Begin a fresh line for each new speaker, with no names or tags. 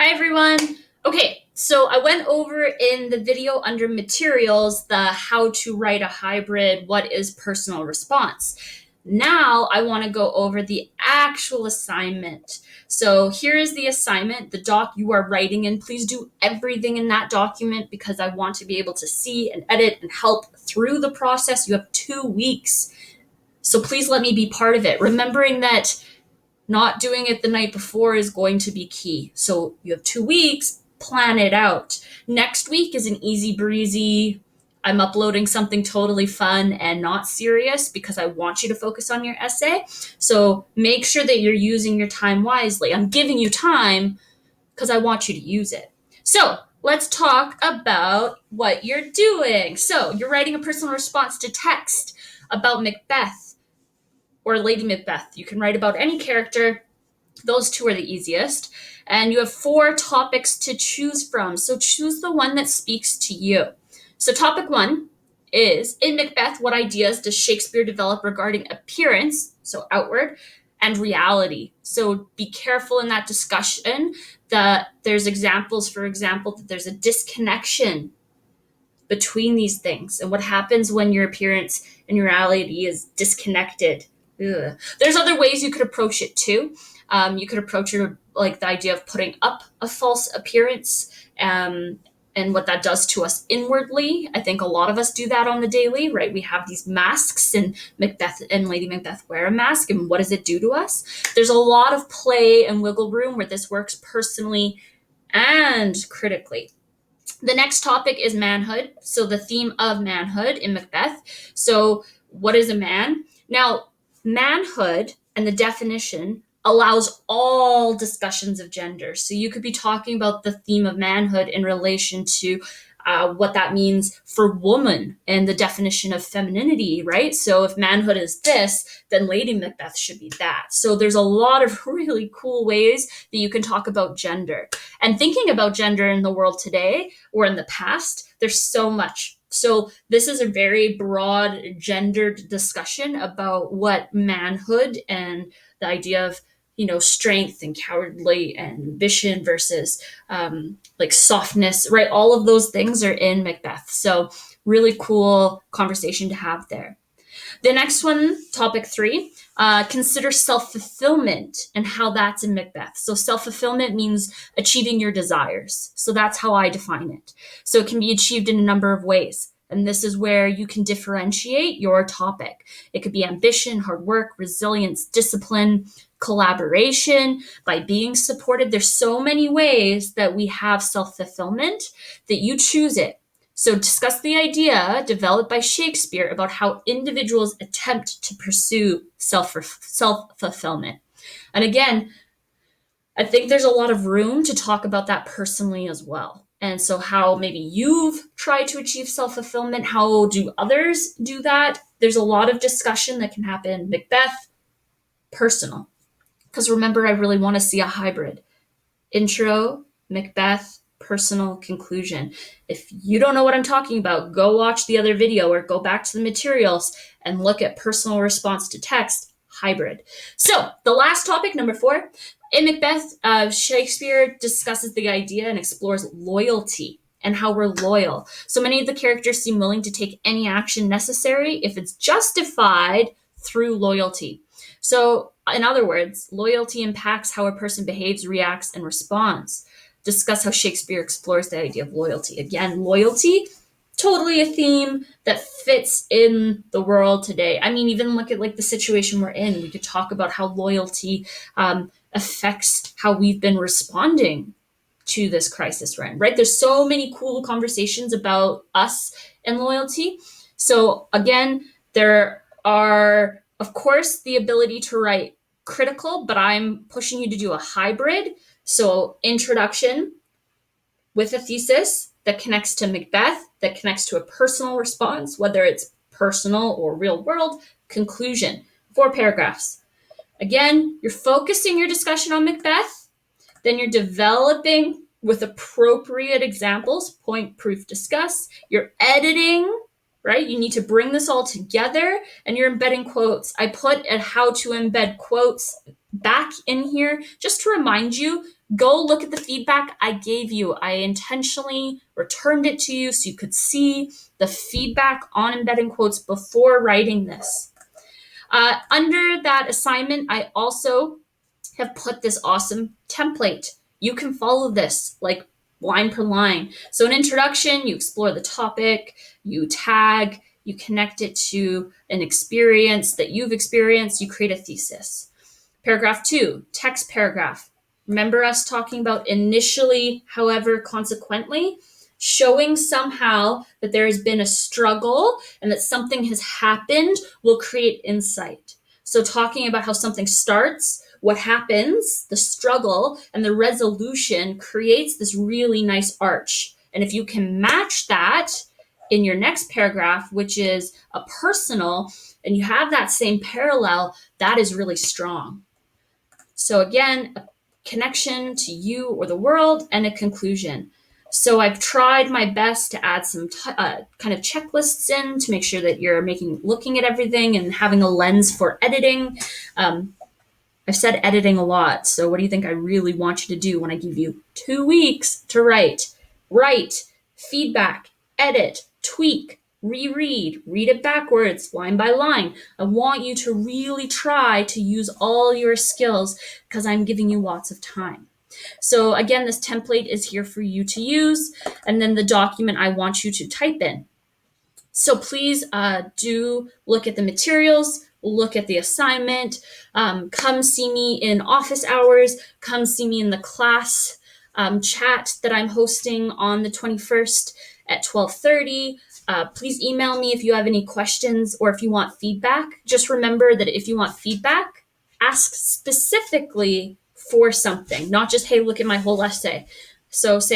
Hi everyone. Okay, so I went over in the video under materials the how to write a hybrid, what is personal response. Now I want to go over the actual assignment. So here is the assignment, the doc you are writing in. Please do everything in that document because I want to be able to see and edit and help through the process. You have 2 weeks. So please let me be part of it. Remembering that not doing it the night before is going to be key. So you have 2 weeks, plan it out. Next week is an easy breezy. I'm uploading something totally fun and not serious because I want you to focus on your essay. So make sure that you're using your time wisely. I'm giving you time because I want you to use it. So let's talk about what you're doing. So you're writing a personal response to text about Macbeth or Lady Macbeth. You can write about any character. Those two are the easiest. And you have 4 topics to choose from. So choose the one that speaks to you. So topic 1 is, in Macbeth, what ideas does Shakespeare develop regarding appearance, so outward, and reality? So be careful in that discussion that there's examples, for example, that there's a disconnection between these things and what happens when your appearance and your reality is disconnected. Ugh. There's other ways you could approach it too. You could approach it like the idea of putting up a false appearance and what that does to us inwardly. I think a lot of us do that on the daily, right? We have these masks, and Macbeth and Lady Macbeth wear a mask, and what does it do to us? There's a lot of play and wiggle room where this works personally and critically. The next topic is manhood. So the theme of manhood in Macbeth. So what is a man? Now, manhood and the definition allows all discussions of gender. So you could be talking about the theme of manhood in relation to what that means for woman and the definition of femininity, right? So if manhood is this, then Lady Macbeth should be that. So there's a lot of really cool ways that you can talk about gender. And thinking about gender in the world today or in the past, there's so much. So this is a very broad gendered discussion about what manhood and the idea of strength and cowardly and ambition versus like softness, right? All of those things are in Macbeth. So really cool conversation to have there. The next one, topic 3, consider self-fulfillment and how that's in Macbeth. So self-fulfillment means achieving your desires. So that's how I define it. So it can be achieved in a number of ways. And this is where you can differentiate your topic. It could be ambition, hard work, resilience, discipline, collaboration, by being supported. There's so many ways that we have self-fulfillment that you choose it. So discuss the idea developed by Shakespeare about how individuals attempt to pursue self-fulfillment. And again, I think there's a lot of room to talk about that personally as well. And so how maybe you've tried to achieve self-fulfillment, how do others do that? There's a lot of discussion that can happen. Macbeth, personal. Because remember, I really want to see a hybrid. Intro, Macbeth, personal, conclusion. If you don't know what I'm talking about, go watch the other video or go back to the materials and look at personal response to text, hybrid. So the last topic, number 4, in Macbeth, Shakespeare discusses the idea and explores loyalty and how we're loyal. So many of the characters seem willing to take any action necessary if it's justified through loyalty. So in other words, loyalty impacts how a person behaves, reacts, and responds. Discuss how Shakespeare explores the idea of loyalty. Again, loyalty, totally a theme that fits in the world today. I mean, even look at like the situation we're in. We could talk about how loyalty affects how we've been responding to this crisis we're in, right? There's so many cool conversations about us and loyalty. So again, there are, of course, the ability to write critical, but I'm pushing you to do a hybrid. So introduction with a thesis that connects to Macbeth, that connects to a personal response, whether it's personal or real world, conclusion, 4 paragraphs. Again, you're focusing your discussion on Macbeth, then you're developing with appropriate examples, point, proof, discuss. You're editing right? You need to bring this all together, and you're embedding quotes. I put a how to embed quotes back in here just to remind you, go look at the feedback I gave you. I intentionally returned it to you so you could see the feedback on embedding quotes before writing this. Under that assignment, I also have put this awesome template. You can follow this like line per line. So, an introduction, you explore the topic, you tag, you connect it to an experience that you've experienced, you create a thesis. Paragraph 2, text paragraph. Remember us talking about initially, however, consequently, showing somehow that there has been a struggle and that something has happened will create insight. So, talking about how something starts, what happens, the struggle, and the resolution creates this really nice arch. And if you can match that in your next paragraph, which is a personal, and you have that same parallel, that is really strong. So, again, a connection to you or the world and a conclusion. So I've tried my best to add some kind of checklists in to make sure that you're looking at everything and having a lens for editing. I've said editing a lot, so what do you think I really want you to do when I give you 2 weeks to write? Write, feedback, edit, tweak, reread, read it backwards, line by line. I want you to really try to use all your skills because I'm giving you lots of time. So again, this template is here for you to use, and then the document I want you to type in. So please do look at the materials, look at the assignment, come see me in office hours, come see me in the class chat that I'm hosting on the 21st at 12:30. Please email me if you have any questions or if you want feedback. Just remember that if you want feedback, ask specifically for something, not just, hey, look at my whole essay. So say,